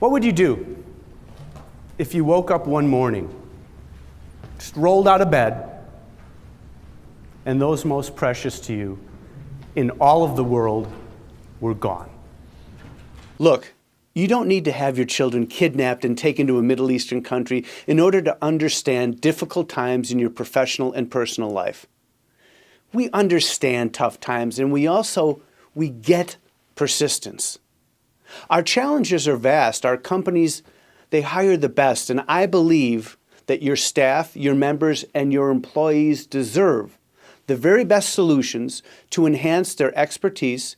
What would you do if you woke up one morning, just rolled out of bed, and those most precious to you in all of the world were gone? Look, you don't need to have your children kidnapped and taken to a Middle Eastern country in order to understand difficult times in your professional and personal life. We understand tough times, and we get persistence. Our challenges are vast. Our companies, they hire the best, and I believe that your staff, your members, and your employees deserve the very best solutions to enhance their expertise,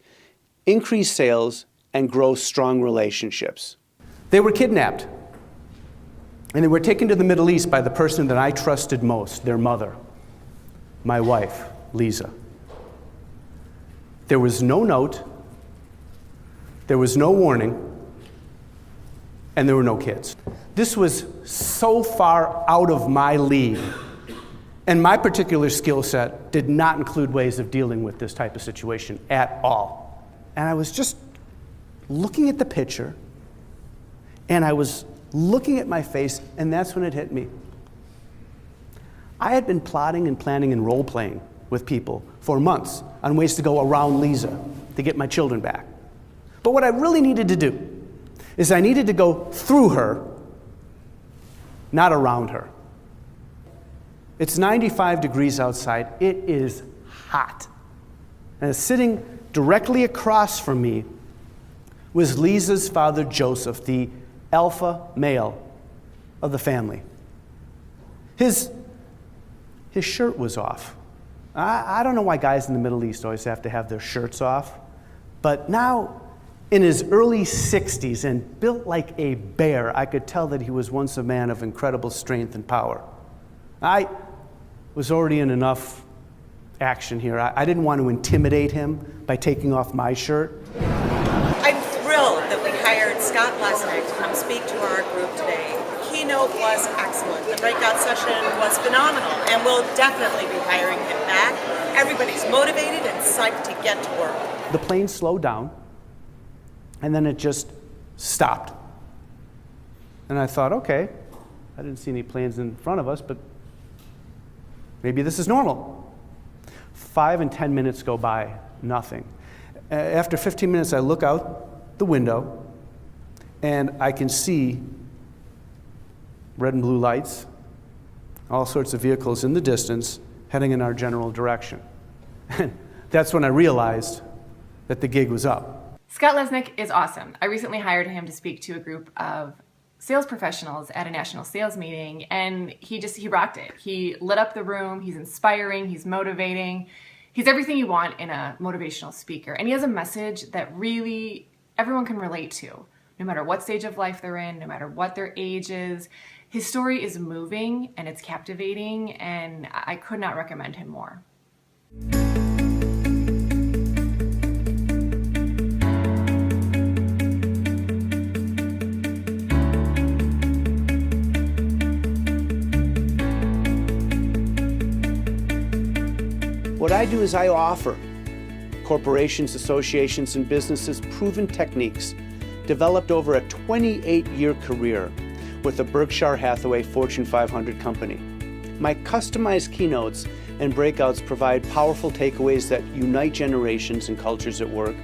increase sales, and grow strong relationships. They were kidnapped, and they were taken to the Middle East by the person that I trusted most, their mother, my wife, Lisa. There was no note, there was no warning, and there were no kids. This was so far out of my league, and my particular skill set did not include ways of dealing with this type of situation at all. And I was just looking at the picture, and I was looking at my face, and that's when it hit me. I had been plotting and planning and role-playing with people for months on ways to go around Lisa to get my children back. But what I really needed to do is I needed to go through her, not around her. It's 95 degrees outside. It is hot. And sitting directly across from me was Lisa's father, Joseph, the alpha male of the family. His shirt was off. I don't know why guys in the Middle East always have to have their shirts off, but now in his early 60s and built like a bear, I could tell that he was once a man of incredible strength and power. I was already in enough action here. I didn't want to intimidate him by taking off my shirt. I'm thrilled that we hired Scott Lesnick to come speak to our group today. The keynote was excellent. The breakout session was phenomenal, and we'll definitely be hiring him back. Everybody's motivated and psyched to get to work. The plane slowed down, and then it just stopped. And I thought, okay, I didn't see any planes in front of us, but maybe this is normal. 5 and 10 minutes go by, nothing. After 15 minutes, I look out the window, and I can see red and blue lights, all sorts of vehicles in the distance heading in our general direction. And that's when I realized that the gig was up. Scott Lesnick is awesome. I recently hired him to speak to a group of sales professionals at a national sales meeting, and he rocked it. He lit up the room. He's inspiring. He's motivating. He's everything you want in a motivational speaker. And he has a message that really everyone can relate to, no matter what stage of life they're in, no matter what their age is. His story is moving and it's captivating, and I could not recommend him more. What I do is I offer corporations, associations, and businesses proven techniques developed over a 28-year career with a Berkshire Hathaway Fortune 500 company. My customized keynotes and breakouts provide powerful takeaways that unite generations and cultures at work,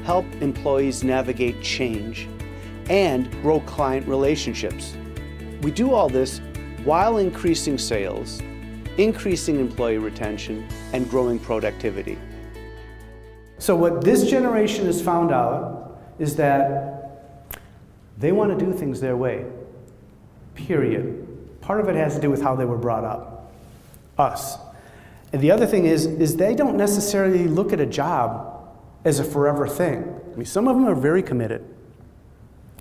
help employees navigate change, and grow client relationships. We do all this while increasing sales, increasing employee retention, and growing productivity. So what this generation has found out is that they want to do things their way, period. Part of it has to do with how they were brought up, us. And the other thing is they don't necessarily look at a job as a forever thing. I mean, some of them are very committed,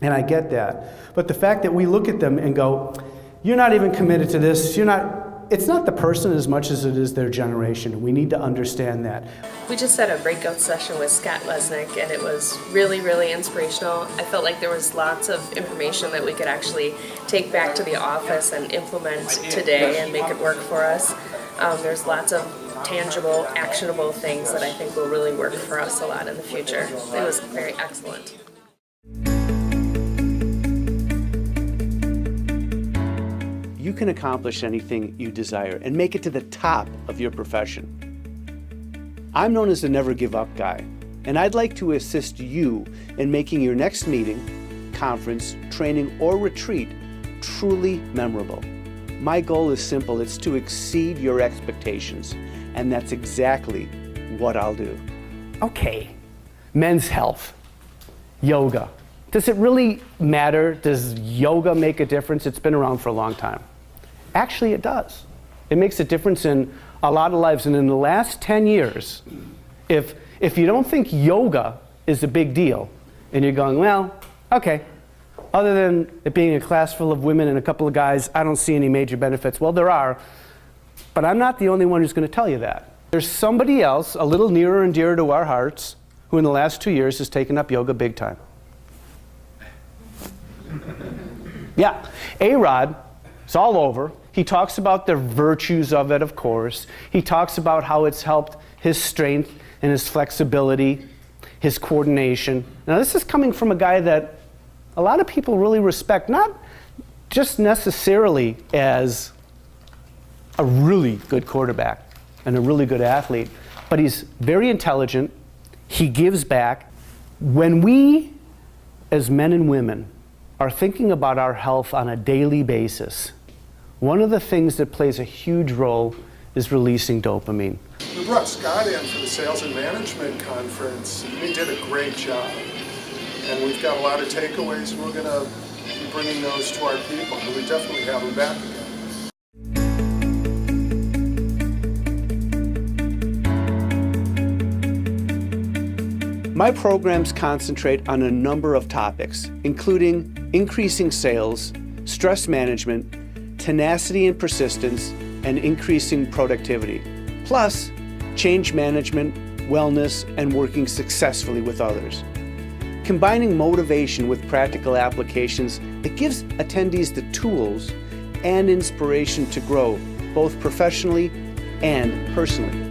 and I get that. But the fact that we look at them and go, you're not even committed to this, it's not the person as much as it is their generation. We need to understand that. We just had a breakout session with Scott Lesnick, and it was really, really inspirational. I felt like there was lots of information that we could actually take back to the office and implement today and make it work for us. There's lots of tangible, actionable things that I think will really work for us a lot in the future. It was very excellent. you can accomplish anything you desire and make it to the top of your profession. I'm known as the never give up guy, and I'd like to assist you in making your next meeting, conference, training, or retreat truly memorable. My goal is simple, it's to exceed your expectations, and that's exactly what I'll do. Okay, men's health, yoga. Does it really matter? Does yoga make a difference? It's been around for a long time. Actually, it does. It makes a difference in a lot of lives, and in the last 10 years, if you don't think yoga is a big deal, and you're going, well, okay, other than it being a class full of women and a couple of guys, I don't see any major benefits. Well, there are, but I'm not the only one who's going to tell you that. There's somebody else, a little nearer and dearer to our hearts, who in the last 2 years has taken up yoga big time. Yeah, A-Rod, it's all over. He talks about the virtues of it, of course. He talks about how it's helped his strength and his flexibility, his coordination. Now, this is coming from a guy that a lot of people really respect, not just necessarily as a really good quarterback and a really good athlete, but he's very intelligent. He gives back. When we, as men and women, are thinking about our health on a daily basis, one of the things that plays a huge role is releasing dopamine. We brought Scott in for the Sales and Management Conference, and he did a great job. And we've got a lot of takeaways, and we're going to be bringing those to our people, and we definitely have them back again. My programs concentrate on a number of topics, including increasing sales, stress management, tenacity and persistence, and increasing productivity, plus change management, wellness, and working successfully with others. Combining motivation with practical applications, it gives attendees the tools and inspiration to grow, both professionally and personally.